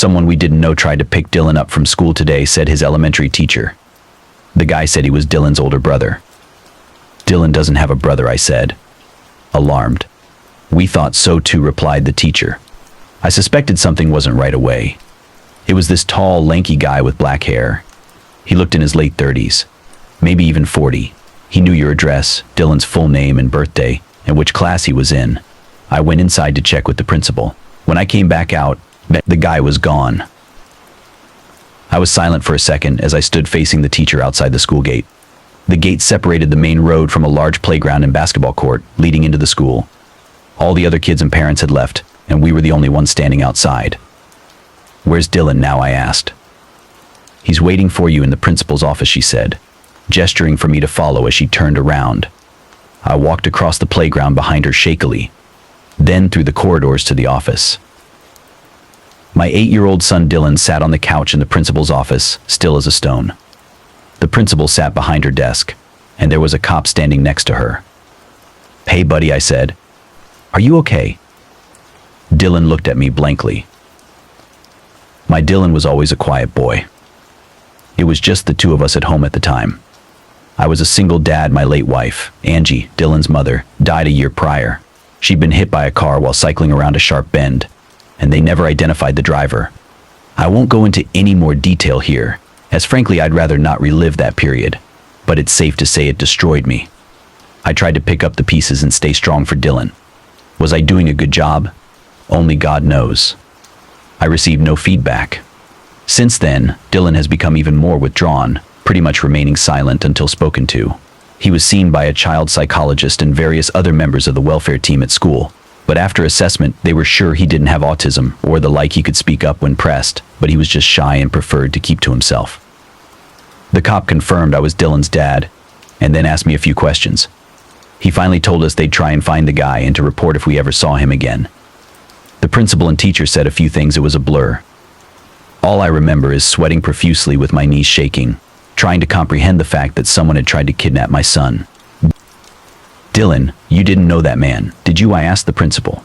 Someone we didn't know tried to pick Dylan up from school today, said his elementary teacher. The guy said he was Dylan's older brother. Dylan doesn't have a brother, I said, alarmed. We thought so too, replied the teacher. I suspected something wasn't right away. It was this tall, lanky guy with black hair. He looked in his late 30s, maybe even 40. He knew your address, Dylan's full name and birthday, and which class he was in. I went inside to check with the principal. When I came back out, the guy was gone. I was silent for a second as I stood facing the teacher outside the school gate. The gate separated the main road from a large playground and basketball court leading into the school. All the other kids and parents had left, and we were the only ones standing outside. Where's Dylan now? I asked. He's waiting for you in the principal's office, she said, gesturing for me to follow as she turned around. I walked across the playground behind her shakily, then through the corridors to the office. My 8-year-old son Dylan sat on the couch in the principal's office, still as a stone. The principal sat behind her desk, and there was a cop standing next to her. Hey buddy, I said. Are you okay? Dylan looked at me blankly. My Dylan was always a quiet boy. It was just the two of us at home at the time. I was a single dad. My late wife, Angie, Dylan's mother, died a year prior. She'd been hit by a car while cycling around a sharp bend, and they never identified the driver. I won't go into any more detail here, as frankly I'd rather not relive that period, but it's safe to say it destroyed me. I tried to pick up the pieces and stay strong for Dylan. Was I doing a good job? Only God knows. I received no feedback. Since then, Dylan has become even more withdrawn, pretty much remaining silent until spoken to. He was seen by a child psychologist and various other members of the welfare team at school, but after assessment, they were sure he didn't have autism or the like. He could speak up when pressed, but he was just shy and preferred to keep to himself. The cop confirmed I was Dylan's dad, and then asked me a few questions. He finally told us they'd try and find the guy and to report if we ever saw him again. The principal and teacher said a few things. It was a blur. All I remember is sweating profusely with my knees shaking, trying to comprehend the fact that someone had tried to kidnap my son. Dylan, you didn't know that man, did you? I asked the principal.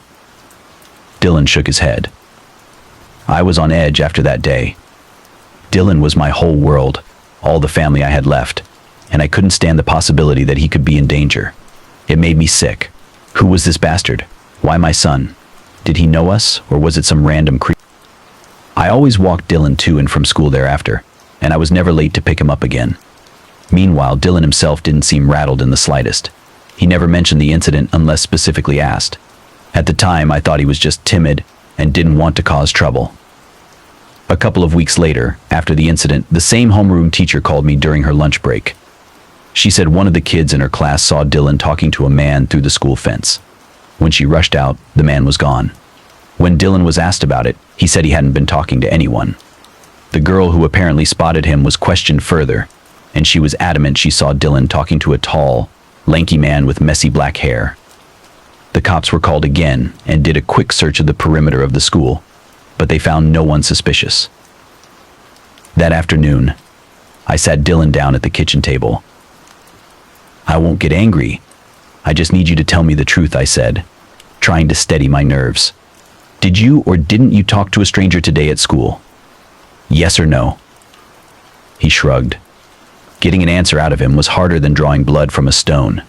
Dylan shook his head. I was on edge after that day. Dylan was my whole world, all the family I had left, and I couldn't stand the possibility that he could be in danger. It made me sick. Who was this bastard? Why my son? Did he know us, or was it some random creep? I always walked Dylan to and from school thereafter, and I was never late to pick him up again. Meanwhile, Dylan himself didn't seem rattled in the slightest. He never mentioned the incident unless specifically asked. At the time, I thought he was just timid and didn't want to cause trouble. A couple of weeks later, after the incident, the same homeroom teacher called me during her lunch break. She said one of the kids in her class saw Dylan talking to a man through the school fence. When she rushed out, the man was gone. When Dylan was asked about it, he said he hadn't been talking to anyone. The girl who apparently spotted him was questioned further, and she was adamant she saw Dylan talking to a tall, lanky man with messy black hair. The cops were called again and did a quick search of the perimeter of the school, but they found no one suspicious. That afternoon, I sat Dylan down at the kitchen table. I won't get angry. I just need you to tell me the truth, I said, trying to steady my nerves. Did you or didn't you talk to a stranger today at school? Yes or no? He shrugged. Getting an answer out of him was harder than drawing blood from a stone.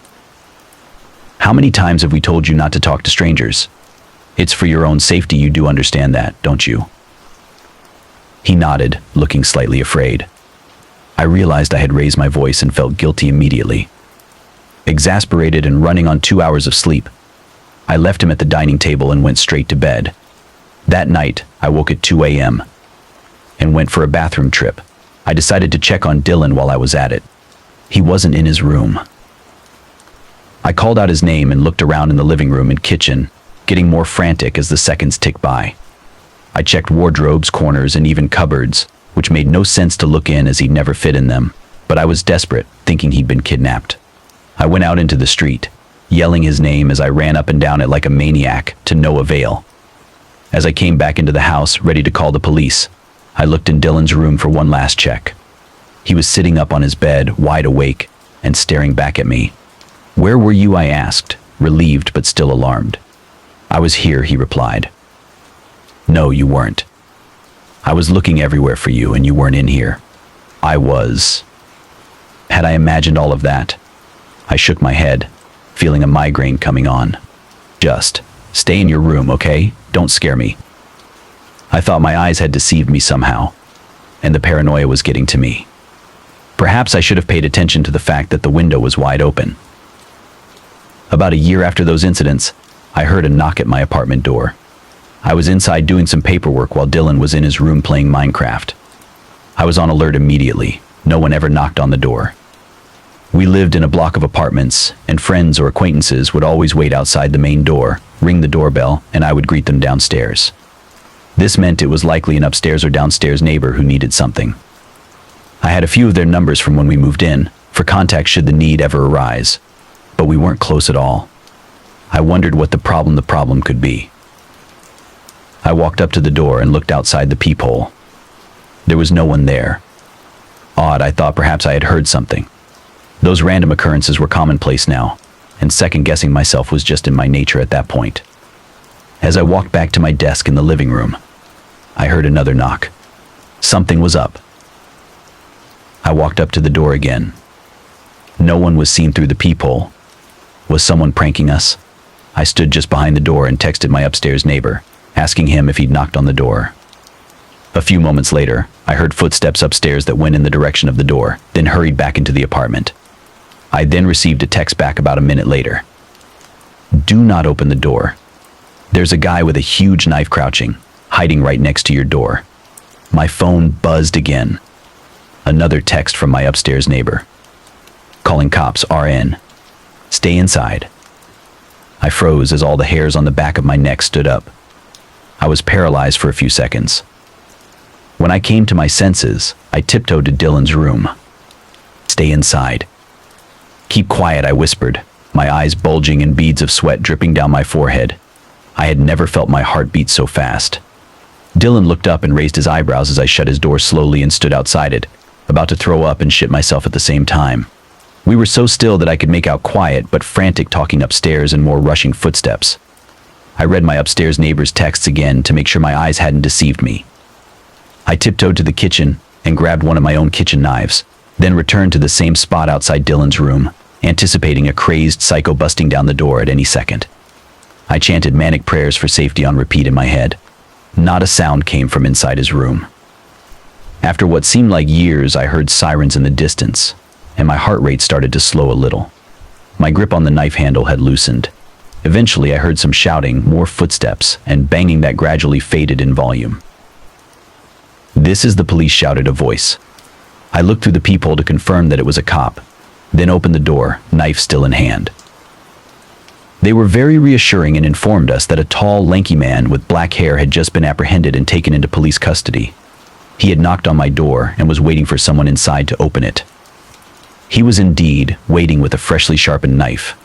How many times have we told you not to talk to strangers? It's for your own safety. You do understand that, don't you? He nodded, looking slightly afraid. I realized I had raised my voice and felt guilty immediately. Exasperated and running on 2 hours of sleep, I left him at the dining table and went straight to bed. That night, I woke at 2 a.m. and went for a bathroom trip. I decided to check on Dylan while I was at it. He wasn't in his room. I called out his name and looked around in the living room and kitchen, getting more frantic as the seconds ticked by. I checked wardrobes, corners, and even cupboards, which made no sense to look in as he'd never fit in them, but I was desperate, thinking he'd been kidnapped. I went out into the street, yelling his name as I ran up and down it like a maniac, to no avail. As I came back into the house, ready to call the police, I looked in Dylan's room for one last check. He was sitting up on his bed, wide awake, and staring back at me. Where were you? I asked, relieved but still alarmed. I was here, he replied. No, you weren't. I was looking everywhere for you and you weren't in here. I was. Had I imagined all of that? I shook my head, feeling a migraine coming on. Just stay in your room, okay? Don't scare me. I thought my eyes had deceived me somehow, and the paranoia was getting to me. Perhaps I should have paid attention to the fact that the window was wide open. About a year after those incidents, I heard a knock at my apartment door. I was inside doing some paperwork while Dylan was in his room playing Minecraft. I was on alert immediately. No one ever knocked on the door. We lived in a block of apartments, and friends or acquaintances would always wait outside the main door, ring the doorbell, and I would greet them downstairs. This meant it was likely an upstairs or downstairs neighbor who needed something. I had a few of their numbers from when we moved in, for contact should the need ever arise, but we weren't close at all. I wondered what the problem could be. I walked up to the door and looked outside the peephole. There was no one there. Odd, I thought perhaps I had heard something. Those random occurrences were commonplace now, and second-guessing myself was just in my nature at that point. As I walked back to my desk in the living room, I heard another knock. Something was up. I walked up to the door again. No one was seen through the peephole. Was someone pranking us? I stood just behind the door and texted my upstairs neighbor, asking him if he'd knocked on the door. A few moments later, I heard footsteps upstairs that went in the direction of the door, then hurried back into the apartment. I then received a text back about a minute later. Do not open the door. There's a guy with a huge knife crouching, hiding right next to your door. My phone buzzed again. Another text from my upstairs neighbor. Calling cops, RN. Stay inside. I froze as all the hairs on the back of my neck stood up. I was paralyzed for a few seconds. When I came to my senses, I tiptoed to Dylan's room. Stay inside. Keep quiet, I whispered, my eyes bulging and beads of sweat dripping down my forehead. I had never felt my heart beat so fast. Dylan looked up and raised his eyebrows as I shut his door slowly and stood outside it, about to throw up and shit myself at the same time. We were so still that I could make out quiet but frantic talking upstairs and more rushing footsteps. I read my upstairs neighbor's texts again to make sure my eyes hadn't deceived me. I tiptoed to the kitchen and grabbed one of my own kitchen knives, then returned to the same spot outside Dylan's room, anticipating a crazed psycho busting down the door at any second. I chanted manic prayers for safety on repeat in my head. Not a sound came from inside his room. After what seemed like years, I heard sirens in the distance, and my heart rate started to slow a little. My grip on the knife handle had loosened. Eventually, I heard some shouting, more footsteps, and banging that gradually faded in volume. "This is the police," shouted a voice. I looked through the peephole to confirm that it was a cop, then opened the door, knife still in hand. They were very reassuring and informed us that a tall, lanky man with black hair had just been apprehended and taken into police custody. He had knocked on my door and was waiting for someone inside to open it. He was indeed waiting with a freshly sharpened knife.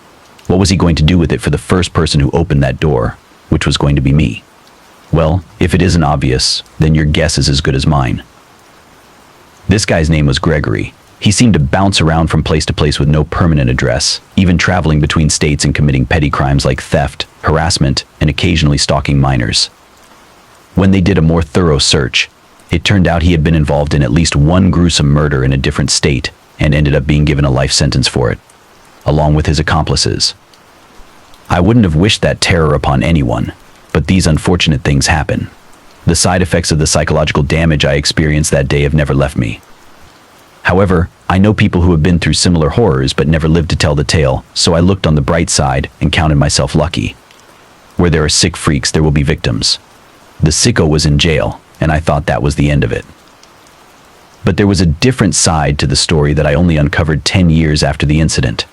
What was he going to do with it for the first person who opened that door, which was going to be me? Well, if it isn't obvious, then your guess is as good as mine. This guy's name was Gregory. He seemed to bounce around from place to place with no permanent address, even traveling between states and committing petty crimes like theft, harassment, and occasionally stalking minors. When they did a more thorough search, it turned out he had been involved in at least one gruesome murder in a different state and ended up being given a life sentence for it, along with his accomplices. I wouldn't have wished that terror upon anyone, but these unfortunate things happen. The side effects of the psychological damage I experienced that day have never left me. However, I know people who have been through similar horrors but never lived to tell the tale, so I looked on the bright side and counted myself lucky. Where there are sick freaks, there will be victims. The sicko was in jail, and I thought that was the end of it. But there was a different side to the story that I only uncovered 10 years after the incident.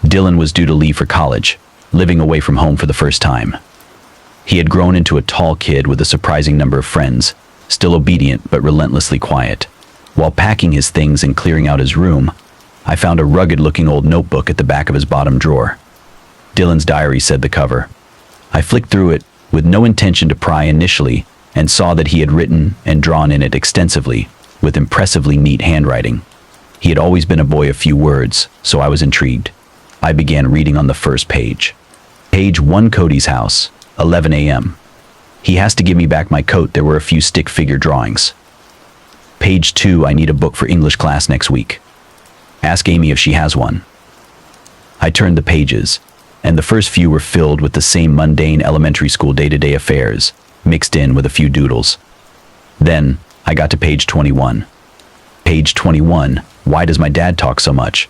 Dylan was due to leave for college, living away from home for the first time. He had grown into a tall kid with a surprising number of friends, still obedient but relentlessly quiet. While packing his things and clearing out his room, I found a rugged-looking old notebook at the back of his bottom drawer. Dylan's diary, said the cover. I flicked through it, with no intention to pry initially, and saw that he had written and drawn in it extensively, with impressively neat handwriting. He had always been a boy of few words, so I was intrigued. I began reading on the first page. Page 1, Cody's house, 11 a.m. He has to give me back my coat. There were a few stick figure drawings. Page 2, I need a book for English class next week. Ask Amy if she has one. I turned the pages, and the first few were filled with the same mundane elementary school day-to-day affairs, mixed in with a few doodles. Then, I got to page 21. Page 21, why does my dad talk so much?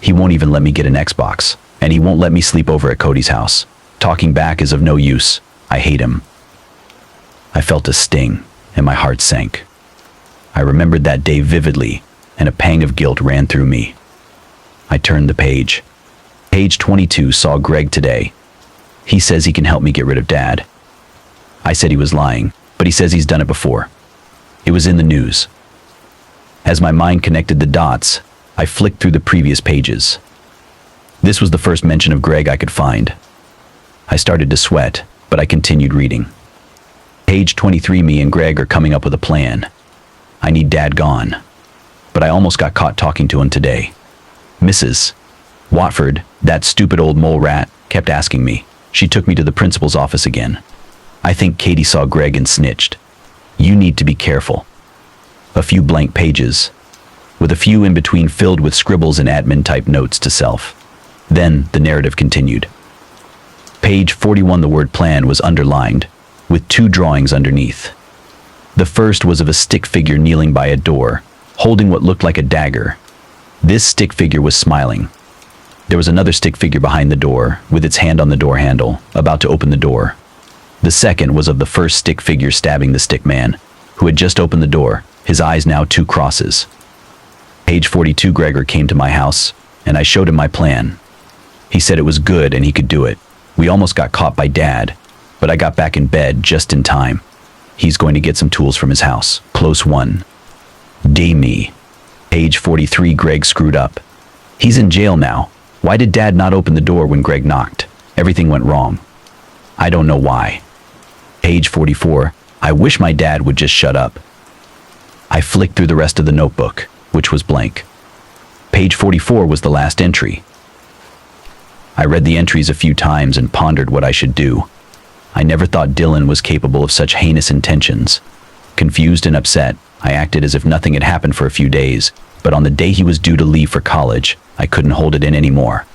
He won't even let me get an Xbox, and he won't let me sleep over at Cody's house. Talking back is of no use. I hate him. I felt a sting, and my heart sank. I remembered that day vividly, and a pang of guilt ran through me. I turned the page. Page 22 saw Greg today. He says he can help me get rid of Dad. I said he was lying, but he says he's done it before. It was in the news. As my mind connected the dots, I flicked through the previous pages. This was the first mention of Greg I could find. I started to sweat, but I continued reading. Page 23, me and Greg are coming up with a plan. I need Dad gone. But I almost got caught talking to him today. Mrs. Watford, that stupid old mole rat, kept asking me. She took me to the principal's office again. I think Katie saw Greg and snitched. You need to be careful. A few blank pages, with a few in between filled with scribbles and admin-type notes to self. Then the narrative continued. Page 41, the word plan was underlined, with 2 drawings underneath. The first was of a stick figure kneeling by a door, holding what looked like a dagger. This stick figure was smiling. There was another stick figure behind the door, with its hand on the door handle, about to open the door. The second was of the first stick figure stabbing the stick man, who had just opened the door, his eyes now 2 crosses. Page 42, Gregor came to my house, and I showed him my plan. He said it was good and he could do it. We almost got caught by Dad, but I got back in bed just in time. He's going to get some tools from his house. Close 1. Day me. Page 43, Greg screwed up. He's in jail now. Why did Dad not open the door when Greg knocked? Everything went wrong. I don't know why. Page 44, I wish my dad would just shut up. I flicked through the rest of the notebook, which was blank. Page 44 was the last entry. I read the entries a few times and pondered what I should do. I never thought Dylan was capable of such heinous intentions. Confused and upset, I acted as if nothing had happened for a few days, but on the day he was due to leave for college, I couldn't hold it in anymore.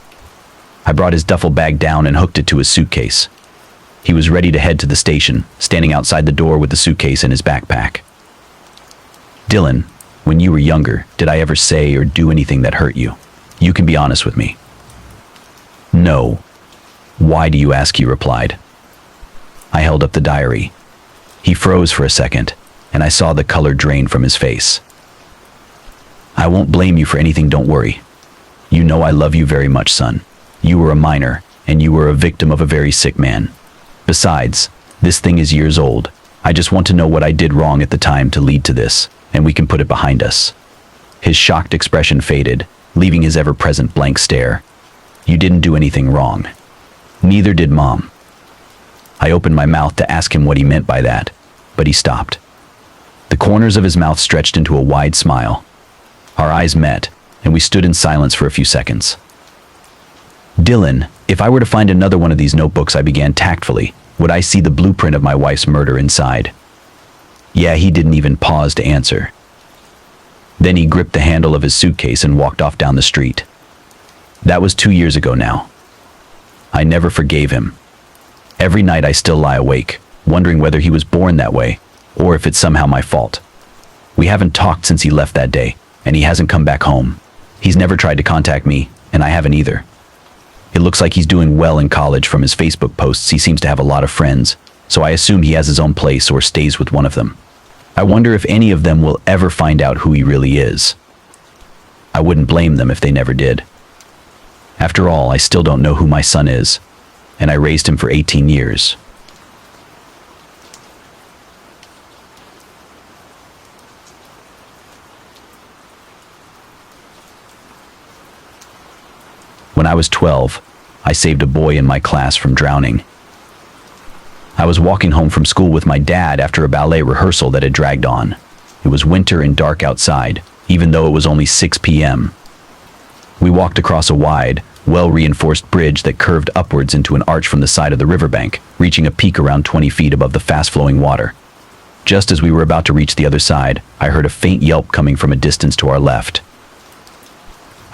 I brought his duffel bag down and hooked it to his suitcase. He was ready to head to the station, standing outside the door with the suitcase in his backpack. Dylan, when you were younger, did I ever say or do anything that hurt you? You can be honest with me. No. Why do you ask? He replied. I held up the diary. He froze for a second, and I saw the color drain from his face. I won't blame you for anything, don't worry. You know I love you very much, son. You were a minor, and you were a victim of a very sick man. Besides, this thing is years old. I just want to know what I did wrong at the time to lead to this, and we can put it behind us. His shocked expression faded, leaving his ever-present blank stare. You didn't do anything wrong. Neither did Mom. I opened my mouth to ask him what he meant by that, but he stopped. The corners of his mouth stretched into a wide smile. Our eyes met, and we stood in silence for a few seconds. Dylan, if I were to find another one of these notebooks, I began tactfully, would I see the blueprint of my wife's murder inside? Yeah, he didn't even pause to answer. Then he gripped the handle of his suitcase and walked off down the street. That was 2 years ago now. I never forgave him. Every night I still lie awake, wondering whether he was born that way, or if it's somehow my fault. We haven't talked since he left that day, and he hasn't come back home. He's never tried to contact me, and I haven't either. It looks like he's doing well in college from his Facebook posts. He seems to have a lot of friends, so I assume he has his own place or stays with one of them. I wonder if any of them will ever find out who he really is. I wouldn't blame them if they never did. After all, I still don't know who my son is, and I raised him for 18 years. When I was 12, I saved a boy in my class from drowning. I was walking home from school with my dad after a ballet rehearsal that had dragged on. It was winter and dark outside, even though it was only 6 p.m. We walked across a wide, well-reinforced bridge that curved upwards into an arch from the side of the riverbank, reaching a peak around 20 feet above the fast-flowing water. Just as we were about to reach the other side, I heard a faint yelp coming from a distance to our left.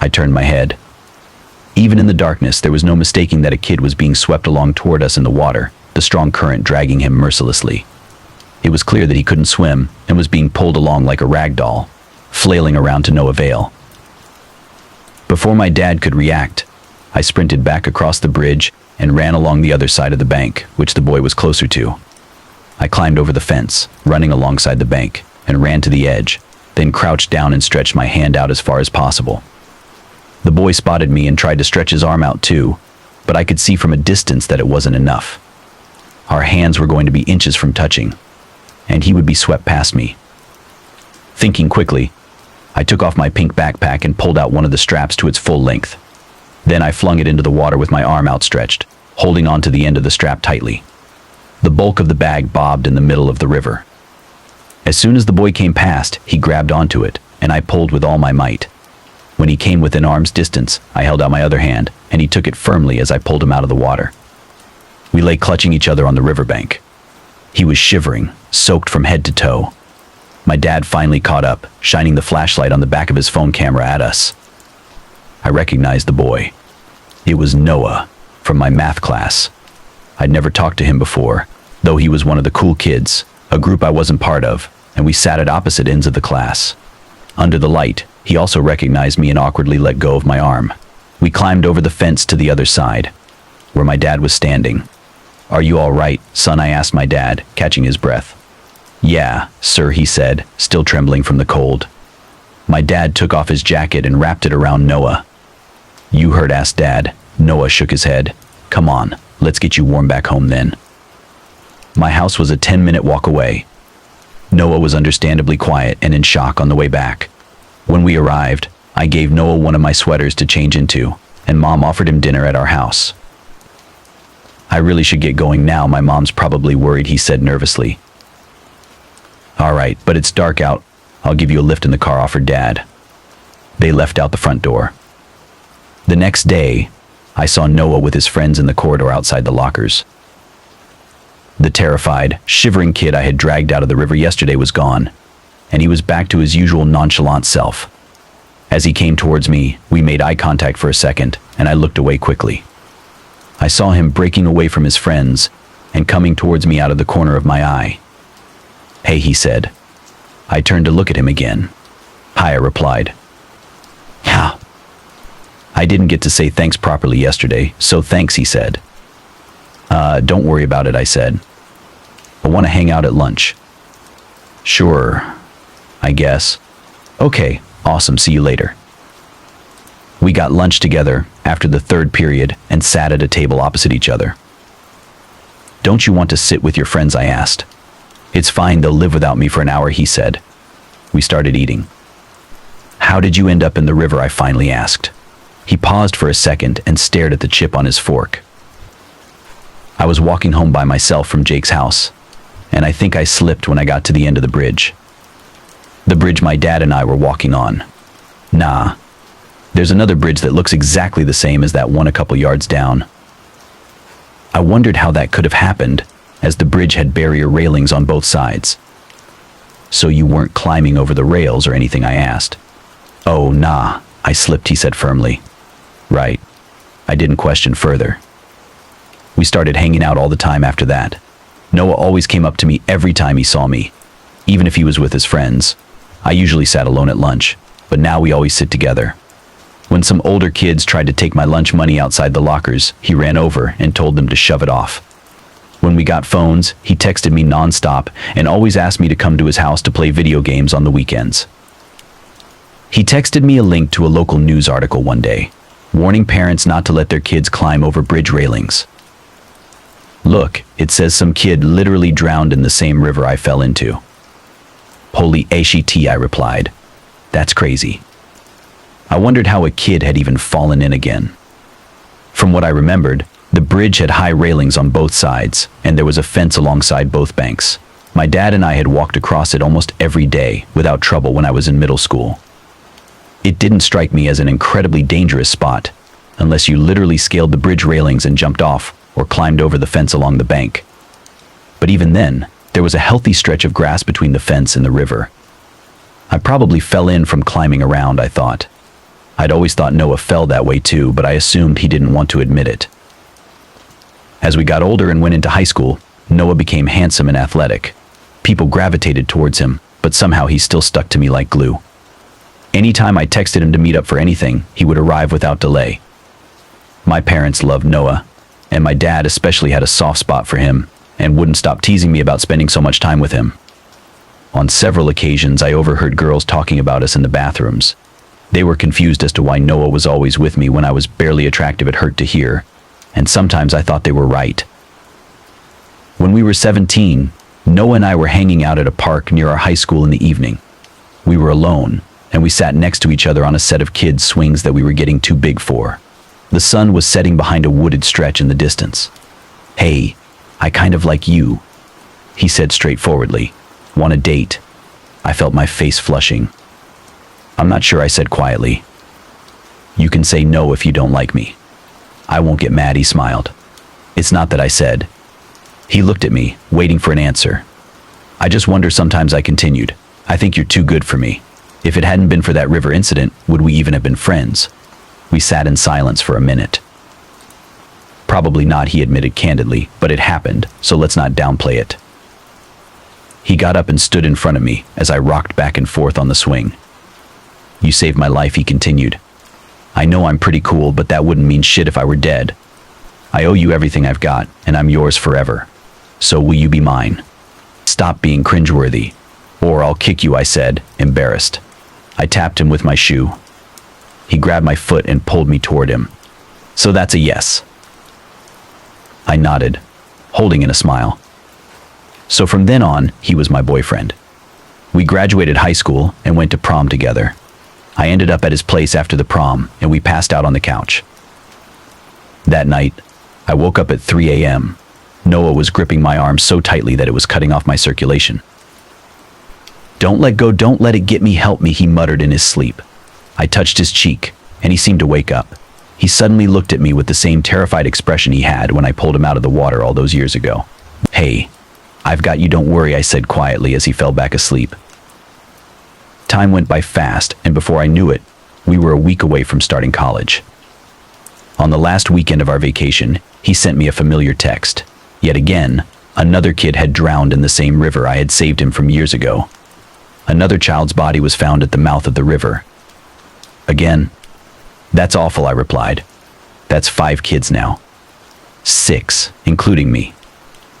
I turned my head. Even in the darkness, there was no mistaking that a kid was being swept along toward us in the water, the strong current dragging him mercilessly. It was clear that he couldn't swim and was being pulled along like a rag doll, flailing around to no avail. Before my dad could react, I sprinted back across the bridge and ran along the other side of the bank, which the boy was closer to. I climbed over the fence, running alongside the bank, and ran to the edge, then crouched down and stretched my hand out as far as possible. The boy spotted me and tried to stretch his arm out too, but I could see from a distance that it wasn't enough. Our hands were going to be inches from touching, and he would be swept past me. Thinking quickly, I took off my pink backpack and pulled out one of the straps to its full length. Then I flung it into the water with my arm outstretched, holding onto the end of the strap tightly. The bulk of the bag bobbed in the middle of the river. As soon as the boy came past, he grabbed onto it, and I pulled with all my might. When he came within arm's distance, I held out my other hand, and he took it firmly as I pulled him out of the water. We lay clutching each other on the riverbank. He was shivering, soaked from head to toe. My dad finally caught up, shining the flashlight on the back of his phone camera at us. I recognized the boy. It was Noah, from my math class. I'd never talked to him before, though he was one of the cool kids, a group I wasn't part of, and we sat at opposite ends of the class. Under the light, he also recognized me and awkwardly let go of my arm. We climbed over the fence to the other side, where my dad was standing. "Are you all right, son?" I asked my dad, catching his breath. "Yeah, sir," he said, still trembling from the cold. My dad took off his jacket and wrapped it around Noah. "You hurt?" asked Dad. Noah shook his head. "Come on, let's get you warm back home then." My house was a 10-minute walk away. Noah was understandably quiet and in shock on the way back. When we arrived, I gave Noah one of my sweaters to change into, and Mom offered him dinner at our house. "I really should get going now. My mom's probably worried," he said nervously. "All right, but it's dark out. I'll give you a lift in the car," offered Dad. They left out the front door. The next day, I saw Noah with his friends in the corridor outside the lockers. The terrified, shivering kid I had dragged out of the river yesterday was gone, and he was back to his usual nonchalant self. As he came towards me, we made eye contact for a second, and I looked away quickly. I saw him breaking away from his friends and coming towards me out of the corner of my eye. "Hey," he said. I turned to look at him again. "Hi," I replied. "Yeah." I didn't get to say thanks properly yesterday, so thanks, he said. Don't worry about it," I said. "I want to hang out at lunch." "Sure, I guess." "Okay, awesome, see you later." We got lunch together after the third period and sat at a table opposite each other. "Don't you want to sit with your friends?" I asked. "It's fine, they'll live without me for an hour," he said. We started eating. "How did you end up in the river?" I finally asked. He paused for a second and stared at the chip on his fork. "I was walking home by myself from Jake's house, and I think I slipped when I got to the end of the bridge. The bridge my dad and I were walking on. Nah, there's another bridge that looks exactly the same as that one a couple yards down. I wondered how that could have happened, as the bridge had barrier railings on both sides." "So you weren't climbing over the rails or anything?" I asked. "Oh, nah, I slipped," he said firmly. "Right." I didn't question further. We started hanging out all the time after that. Noah always came up to me every time he saw me, even if he was with his friends. I usually sat alone at lunch, but now we always sit together. When some older kids tried to take my lunch money outside the lockers, he ran over and told them to shove it off. When we got phones, he texted me nonstop and always asked me to come to his house to play video games on the weekends. He texted me a link to a local news article one day, warning parents not to let their kids climb over bridge railings. "Look, it says some kid literally drowned in the same river I fell into." "Holy shit," I replied. "That's crazy." I wondered how a kid had even fallen in again. From what I remembered, the bridge had high railings on both sides, and there was a fence alongside both banks. My dad and I had walked across it almost every day without trouble when I was in middle school. It didn't strike me as an incredibly dangerous spot, unless you literally scaled the bridge railings and jumped off, or climbed over the fence along the bank. But even then, there was a healthy stretch of grass between the fence and the river. I probably fell in from climbing around, I thought. I'd always thought Noah fell that way too, but I assumed he didn't want to admit it. As we got older and went into high school, Noah became handsome and athletic. People gravitated towards him, but somehow he still stuck to me like glue. Anytime I texted him to meet up for anything, he would arrive without delay. My parents loved Noah, and my dad especially had a soft spot for him and wouldn't stop teasing me about spending so much time with him. On several occasions, I overheard girls talking about us in the bathrooms. They were confused as to why Noah was always with me when I was barely attractive. It hurt to hear, and sometimes I thought they were right. When we were 17, Noah and I were hanging out at a park near our high school in the evening. We were alone, and we sat next to each other on a set of kids' swings that we were getting too big for. The sun was setting behind a wooded stretch in the distance. "Hey, I kind of like you," he said straightforwardly. "Want a date?" I felt my face flushing. "I'm not sure," I said quietly. "You can say no if you don't like me. I won't get mad," he smiled. "It's not that," I said. He looked at me, waiting for an answer. "I just wonder sometimes," I continued. "I think you're too good for me. If it hadn't been for that river incident, would we even have been friends?" We sat in silence for a minute. "Probably not," he admitted candidly, "but it happened, so let's not downplay it." He got up and stood in front of me as I rocked back and forth on the swing. "You saved my life," he continued. "I know I'm pretty cool, but that wouldn't mean shit if I were dead. I owe you everything I've got, and I'm yours forever. So will you be mine? Stop being cringeworthy, or I'll kick you," I said, embarrassed. I tapped him with my shoe. He grabbed my foot and pulled me toward him. "So that's a yes." I nodded, holding in a smile. So from then on, he was my boyfriend. We graduated high school and went to prom together. I ended up at his place after the prom, and we passed out on the couch. That night, I woke up at 3 a.m. Noah was gripping my arm so tightly that it was cutting off my circulation. "Don't let go, don't let it get me, help me," he muttered in his sleep. I touched his cheek, and he seemed to wake up. He suddenly looked at me with the same terrified expression he had when I pulled him out of the water all those years ago. "Hey, I've got you, don't worry," I said quietly as he fell back asleep. Time went by fast, and before I knew it, we were a week away from starting college. On the last weekend of our vacation, he sent me a familiar text. Yet again, another kid had drowned in the same river I had saved him from years ago. Another child's body was found at the mouth of the river. "Again?" "That's awful," I replied. "That's 5 kids now. 6, including me.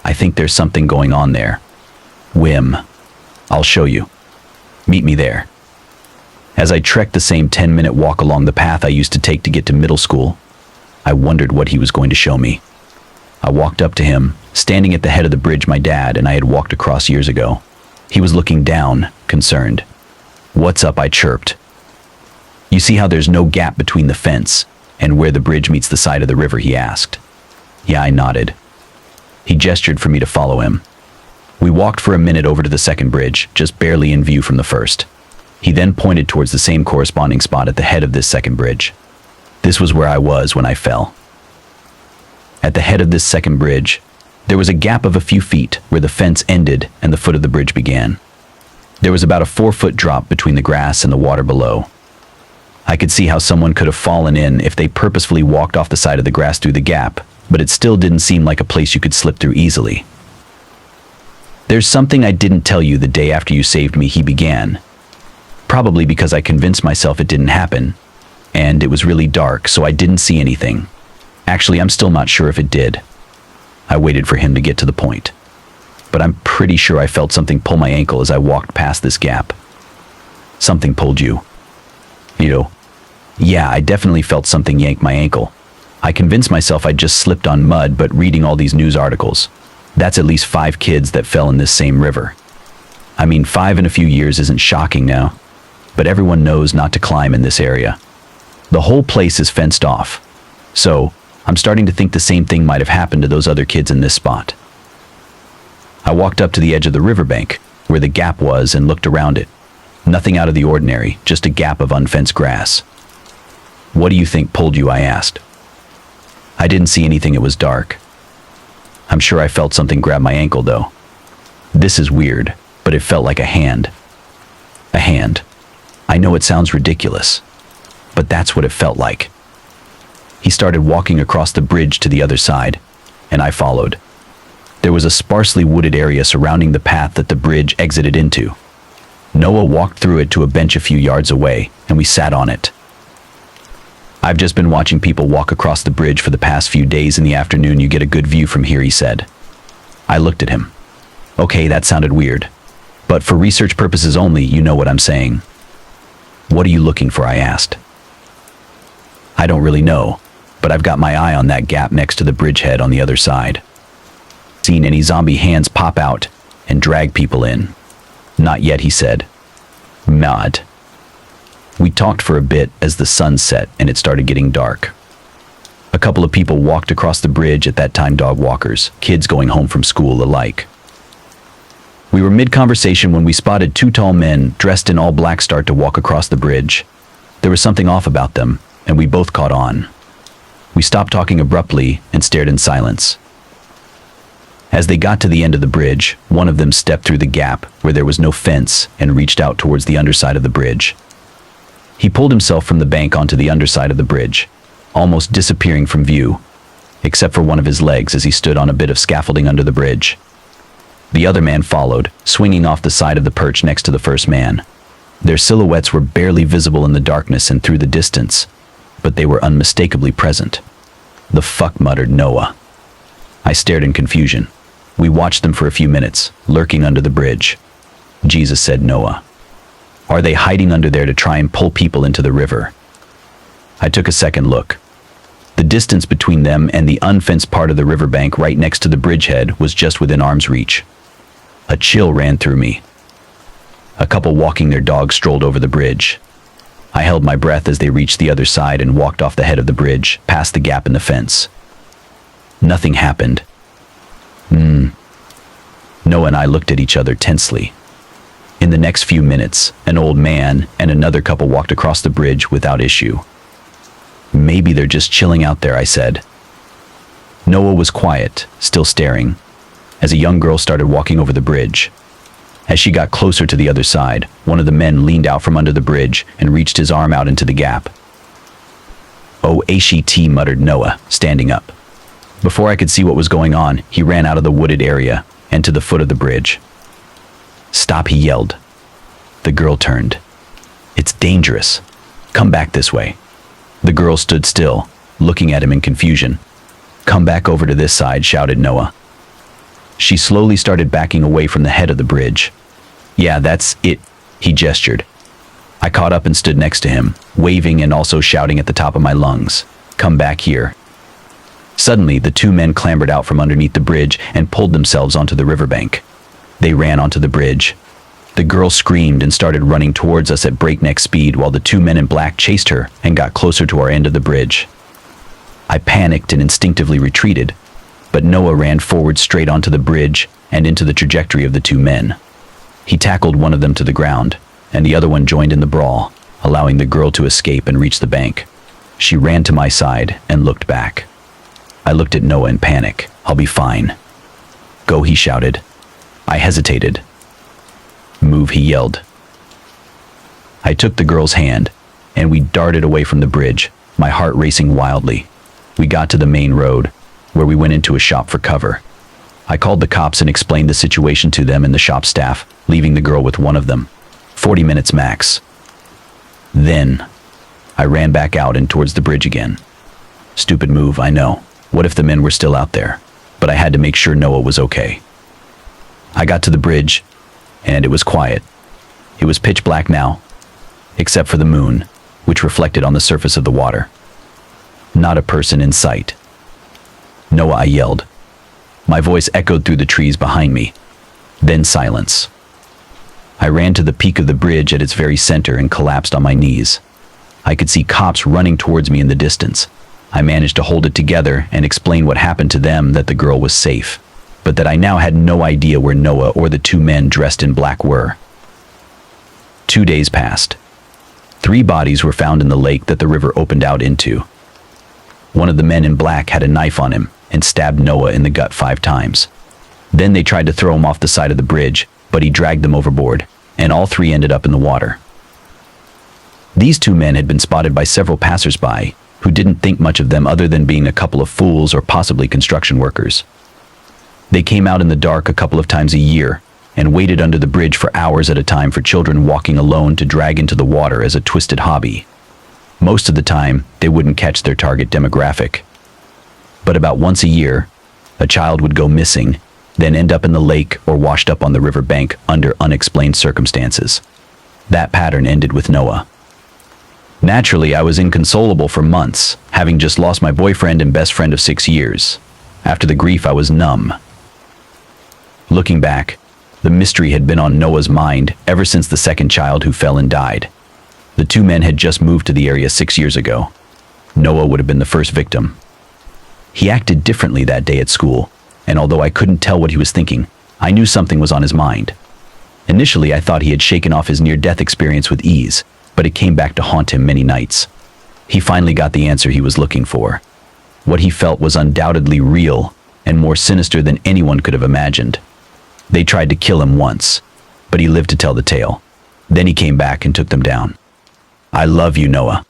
I think there's something going on there. Whim. I'll show you. Meet me there." As I trekked the same 10-minute walk along the path I used to take to get to middle school, I wondered what he was going to show me. I walked up to him, standing at the head of the bridge my dad and I had walked across years ago. He was looking down, concerned. "What's up?" I chirped. "You see how there's no gap between the fence and where the bridge meets the side of the river?" he asked. "Yeah," I nodded. He gestured for me to follow him. We walked for a minute over to the second bridge, just barely in view from the first. He then pointed towards the same corresponding spot at the head of this second bridge. This was where I was when I fell. At the head of this second bridge, there was a gap of a few feet where the fence ended and the foot of the bridge began. There was about a 4-foot drop between the grass and the water below. I could see how someone could have fallen in if they purposefully walked off the side of the grass through the gap, but it still didn't seem like a place you could slip through easily. "There's something I didn't tell you the day after you saved me," he began. Probably because I convinced myself it didn't happen, and it was really dark, so I didn't see anything. Actually, I'm still not sure if it did. I waited for him to get to the point. But I'm pretty sure I felt something pull my ankle as I walked past this gap. "Something pulled you?" "Yeah, I definitely felt something yank my ankle. I convinced myself I'd just slipped on mud, but reading all these news articles, that's at least 5 kids that fell in this same river. I mean, 5 in a few years isn't shocking now, but everyone knows not to climb in this area. The whole place is fenced off. So, I'm starting to think the same thing might have happened to those other kids in this spot." I walked up to the edge of the riverbank, where the gap was, and looked around it. Nothing out of the ordinary, just a gap of unfenced grass. "What do you think pulled you?" I asked. "I didn't see anything, it was dark. I'm sure I felt something grab my ankle though. This is weird, but it felt like a hand. A hand. I know it sounds ridiculous, but that's what it felt like." He started walking across the bridge to the other side, and I followed. There was a sparsely wooded area surrounding the path that the bridge exited into. Noah walked through it to a bench a few yards away, and we sat on it. "I've just been watching people walk across the bridge for the past few days. In the afternoon, you get a good view from here," he said. I looked at him. "Okay, that sounded weird. But for research purposes only, you know what I'm saying." "What are you looking for?" I asked. "I don't really know, but I've got my eye on that gap next to the bridgehead on the other side. Seen any zombie hands pop out and drag people in?" "Not yet," he said. "Not." We talked for a bit as the sun set and it started getting dark. A couple of people walked across the bridge, at that time dog walkers, kids going home from school alike. We were mid-conversation when we spotted two tall men dressed in all black start to walk across the bridge. There was something off about them, and we both caught on. We stopped talking abruptly and stared in silence. As they got to the end of the bridge, one of them stepped through the gap where there was no fence and reached out towards the underside of the bridge. He pulled himself from the bank onto the underside of the bridge, almost disappearing from view, except for one of his legs as he stood on a bit of scaffolding under the bridge. The other man followed, swinging off the side of the perch next to the first man. Their silhouettes were barely visible in the darkness and through the distance, but they were unmistakably present. "The fuck," muttered Noah. I stared in confusion. We watched them for a few minutes, lurking under the bridge. "Jesus," said Noah. "Are they hiding under there to try and pull people into the river?" I took a second look. The distance between them and the unfenced part of the riverbank right next to the bridgehead was just within arm's reach. A chill ran through me. A couple walking their dog strolled over the bridge. I held my breath as they reached the other side and walked off the head of the bridge, past the gap in the fence. Nothing happened. Noah and I looked at each other tensely. In the next few minutes, an old man and another couple walked across the bridge without issue. "Maybe they're just chilling out there," I said. Noah was quiet, still staring, as a young girl started walking over the bridge. As she got closer to the other side, one of the men leaned out from under the bridge and reached his arm out into the gap. "Oh, ASHT," muttered Noah, standing up. Before I could see what was going on, he ran out of the wooded area and to the foot of the bridge. "Stop," he yelled. The girl turned. "It's dangerous. Come back this way." The girl stood still, looking at him in confusion. "Come back over to this side," shouted Noah. She slowly started backing away from the head of the bridge. "Yeah, that's it," he gestured. I caught up and stood next to him, waving and also shouting at the top of my lungs, "Come back here." Suddenly, the two men clambered out from underneath the bridge and pulled themselves onto the riverbank. They ran onto the bridge. The girl screamed and started running towards us at breakneck speed while the two men in black chased her and got closer to our end of the bridge. I panicked and instinctively retreated, but Noah ran forward straight onto the bridge and into the trajectory of the two men. He tackled one of them to the ground, and the other one joined in the brawl, allowing the girl to escape and reach the bank. She ran to my side and looked back. I looked at Noah in panic. "I'll be fine." "Go," he shouted. I hesitated. "Move," he yelled. I took the girl's hand, and we darted away from the bridge, my heart racing wildly. We got to the main road, where we went into a shop for cover. I called the cops and explained the situation to them and the shop staff, leaving the girl with one of them. 40 minutes max. Then, I ran back out and towards the bridge again. Stupid move, I know. What if the men were still out there? But I had to make sure Noah was okay. I got to the bridge, and it was quiet. It was pitch black now, except for the moon, which reflected on the surface of the water. Not a person in sight. "Noah," I yelled. My voice echoed through the trees behind me. Then silence. I ran to the peak of the bridge at its very center and collapsed on my knees. I could see cops running towards me in the distance. I managed to hold it together and explain what happened to them, that the girl was safe, but that I now had no idea where Noah or the two men dressed in black were. 2 days passed. 3 bodies were found in the lake that the river opened out into. One of the men in black had a knife on him and stabbed Noah in the gut 5 times. Then they tried to throw him off the side of the bridge, but he dragged them overboard, and all 3 ended up in the water. These 2 men had been spotted by several passers-by, who didn't think much of them other than being a couple of fools or possibly construction workers. They came out in the dark a couple of times a year, and waited under the bridge for hours at a time for children walking alone to drag into the water as a twisted hobby. Most of the time, they wouldn't catch their target demographic. But about once a year, a child would go missing, then end up in the lake or washed up on the river bank under unexplained circumstances. That pattern ended with Noah. Naturally, I was inconsolable for months, having just lost my boyfriend and best friend of 6 years. After the grief, I was numb. Looking back, the mystery had been on Noah's mind ever since the second child who fell and died. The 2 men had just moved to the area 6 years ago. Noah would have been the first victim. He acted differently that day at school, and although I couldn't tell what he was thinking, I knew something was on his mind. Initially, I thought he had shaken off his near-death experience with ease, but it came back to haunt him many nights. He finally got the answer he was looking for. What he felt was undoubtedly real and more sinister than anyone could have imagined. They tried to kill him once, but he lived to tell the tale. Then he came back and took them down. I love you, Noah.